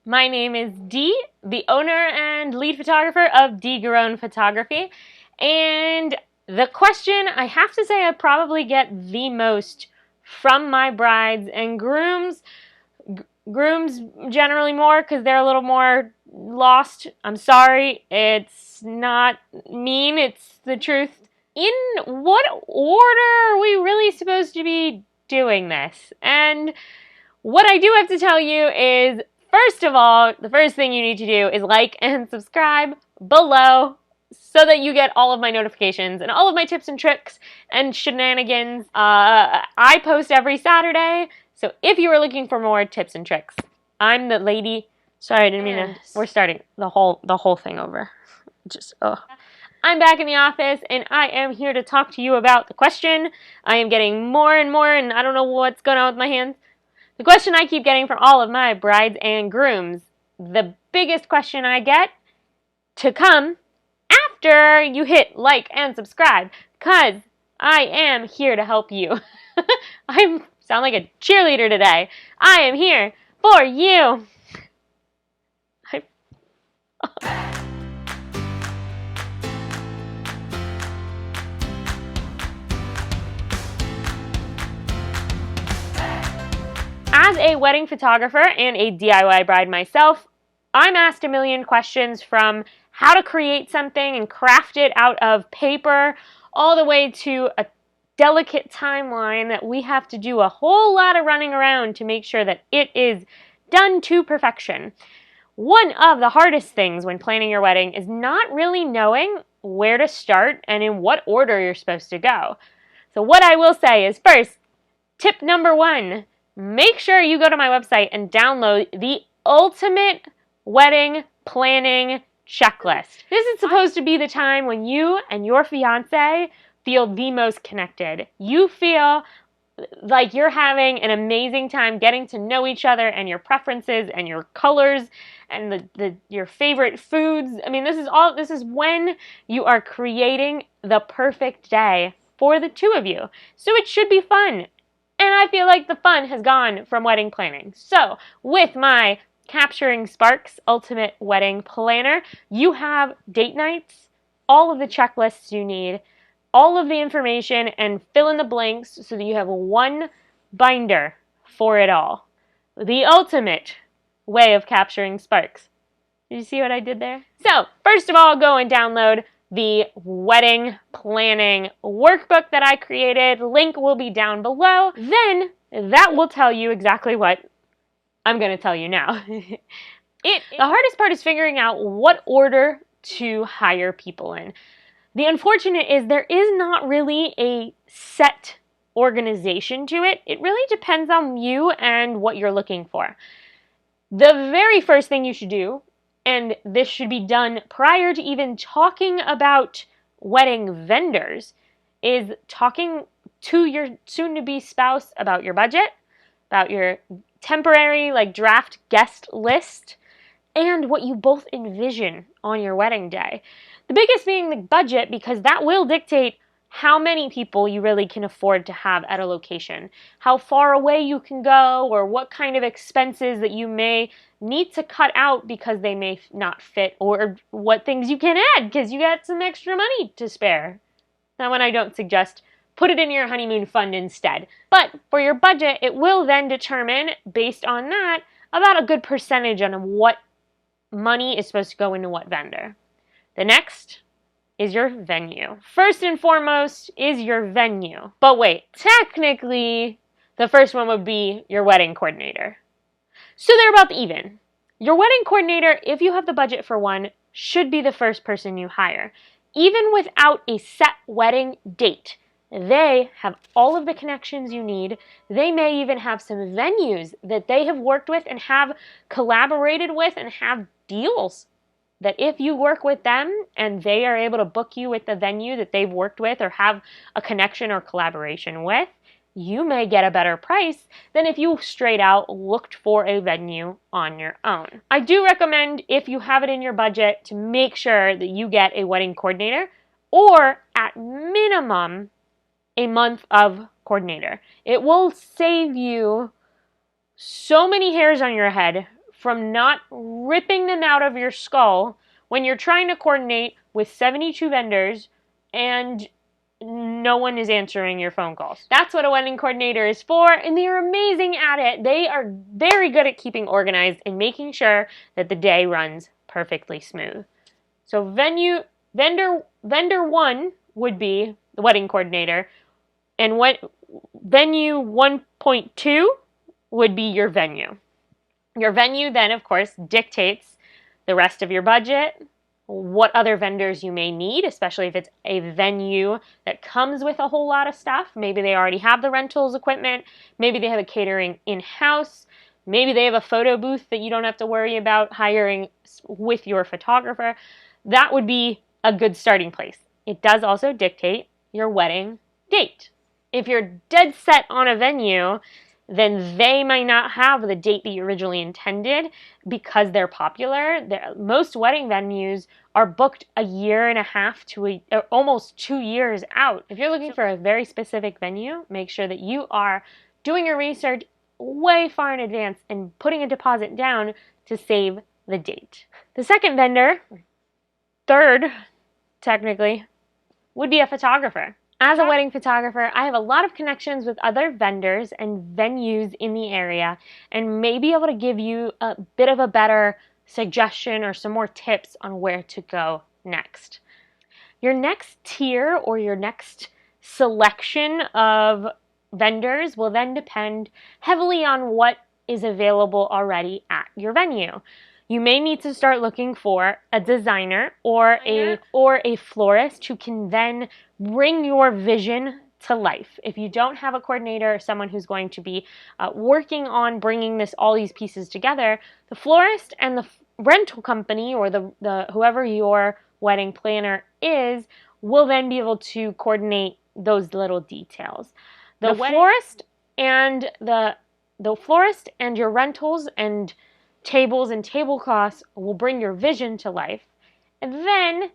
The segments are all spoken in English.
My name is Dee, the owner and lead photographer of Dee Garone Photography. And the question I have to say I probably get the most from my brides and grooms, grooms generally more because they're a little more lost. I'm sorry, it's not mean, it's the truth. In what order are we really supposed to be doing this? And what I do have to tell you is, first of all, the first thing you need to do is like and subscribe below so that you get all of my notifications and all of my tips and tricks and shenanigans. I post every Saturday, so if you are looking for more tips and tricks, I'm the lady. Sorry, I didn't mean to. We're starting the whole thing over. I'm back in the office, and I am here to talk to you about the question. I am getting more and more, and I don't know what's going on with my hands. The question I keep getting from all of my brides and grooms, the biggest question I get to come after you hit like and subscribe, because I am here to help you. I sound like a cheerleader today. I am here for you. As a wedding photographer and a DIY bride myself, I'm asked a million questions, from how to create something and craft it out of paper all the way to a delicate timeline that we have to do a whole lot of running around to make sure that it is done to perfection. One of the hardest things when planning your wedding is not really knowing where to start and in what order you're supposed to go. So what I will say is, first, tip number one, make sure you go to my website and download the ultimate wedding planning checklist. This is supposed to be the time when you and your fiance feel the most connected. You feel like you're having an amazing time getting to know each other and your preferences and your colors and your favorite foods. I mean, this is when you are creating the perfect day for the two of you. So it should be fun. And I feel like the fun has gone from wedding planning. So with my Capturing Sparks Ultimate Wedding Planner, you have date nights, all of the checklists you need, all of the information, and fill in the blanks so that you have one binder for it all. The ultimate way of capturing sparks. Did you see what I did there? So, first of all, go and download the wedding planning workbook that I created. Link will be down below. Then that will tell you exactly what I'm going to tell you now. The hardest part is figuring out what order to hire people in. The unfortunate is there is not really a set organization to it. It really depends on you and what you're looking for. The very first thing you should do, and this should be done prior to even talking about wedding vendors, is talking to your soon-to-be spouse about your budget, about your temporary draft guest list, and what you both envision on your wedding day. The biggest being the budget, because that will dictate how many people you really can afford to have at a location, how far away you can go, or what kind of expenses that you may need to cut out because they may not fit, or what things you can add because you got some extra money to spare. That one I don't suggest. Put it in your honeymoon fund instead. But for your budget, it will then determine, based on that, about a good percentage on what money is supposed to go into what vendor. The next is your venue. First and foremost is your venue. But wait, technically, the first one would be your wedding coordinator. So they're about even. Your wedding coordinator, if you have the budget for one, should be the first person you hire. Even without a set wedding date, they have all of the connections you need. They may even have some venues that they have worked with and have collaborated with and have deals that if you work with them and they are able to book you with the venue that they've worked with or have a connection or collaboration with, you may get a better price than if you straight out looked for a venue on your own. I do recommend, if you have it in your budget, to make sure that you get a wedding coordinator, or at minimum a month of coordinator. It will save you so many hairs on your head from not ripping them out of your skull when you're trying to coordinate with 72 vendors and no one is answering your phone calls. That's what a wedding coordinator is for, and they are amazing at it. They are very good at keeping organized and making sure that the day runs perfectly smooth. So vendor 1 would be the wedding coordinator, and venue 1.2 would be your venue. Your venue then, of course, dictates the rest of your budget, what other vendors you may need, especially if it's a venue that comes with a whole lot of stuff. Maybe they already have the rentals equipment. Maybe they have a catering in-house. Maybe they have a photo booth that you don't have to worry about hiring with your photographer. That would be a good starting place. It does also dictate your wedding date. If you're dead set on a venue, then they might not have the date that you originally intended because they're popular. Most wedding venues are booked a year and a half to almost 2 years out. If you're looking for a very specific venue, make sure that you are doing your research way far in advance and putting a deposit down to save the date. The second vendor, third technically, would be a photographer. As a wedding photographer, I have a lot of connections with other vendors and venues in the area and may be able to give you a bit of a better suggestion or some more tips on where to go next. Your next tier or your next selection of vendors will then depend heavily on what is available already at your venue. You may need to start looking for a designer or a florist who can then bring your vision to life. If you don't have a coordinator or someone who's going to be working on bringing all these pieces together, the florist and the rental company or the whoever your wedding planner is will then be able to coordinate those little details. The florist and your rentals and tables and tablecloths will bring your vision to life. And then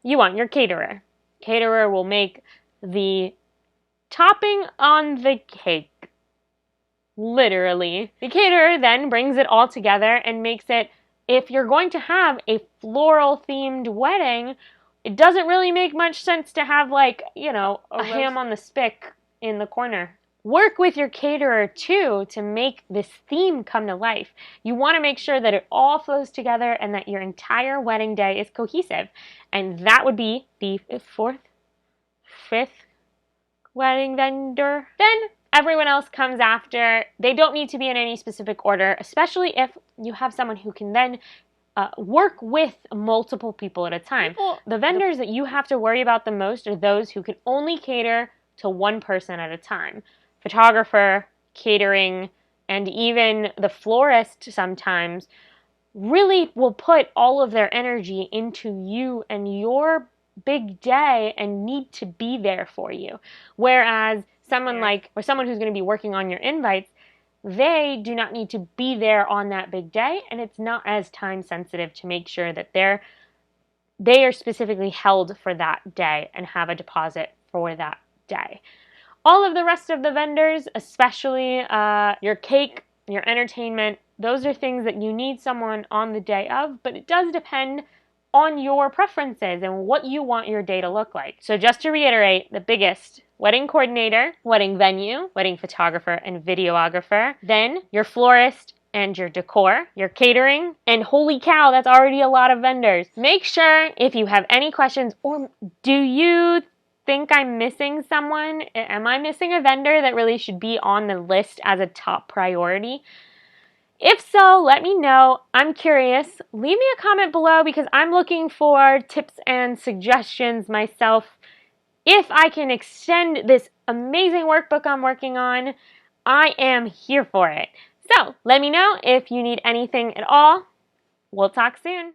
you want your caterer. Caterer will make the topping on the cake. Literally. The caterer then brings it all together and makes it, if you're going to have a floral themed wedding, it doesn't really make much sense to have a ham on the spit in the corner. Work with your caterer too to make this theme come to life. You want to make sure that it all flows together and that your entire wedding day is cohesive. And that would be the fifth wedding vendor. Then everyone else comes after. They don't need to be in any specific order, especially if you have someone who can then work with multiple people at a time. The vendors that you have to worry about the most are those who can only cater to one person at a time. Photographer, catering, and even the florist sometimes really will put all of their energy into you and your big day and need to be there for you. Whereas someone who's going to be working on your invites, they do not need to be there on that big day, and it's not as time sensitive to make sure that they are specifically held for that day and have a deposit for that day. All of the rest of the vendors, especially your cake, your entertainment, those are things that you need someone on the day of, but it does depend on your preferences and what you want your day to look like. So just to reiterate, the biggest: wedding coordinator, wedding venue, wedding photographer and videographer, then your florist and your decor, your catering, and holy cow, that's already a lot of vendors. Make sure if you have any questions, or do you think I'm missing someone? Am I missing a vendor that really should be on the list as a top priority? If so, let me know. I'm curious. Leave me a comment below because I'm looking for tips and suggestions myself. If I can extend this amazing workbook I'm working on, I am here for it. So let me know if you need anything at all. We'll talk soon.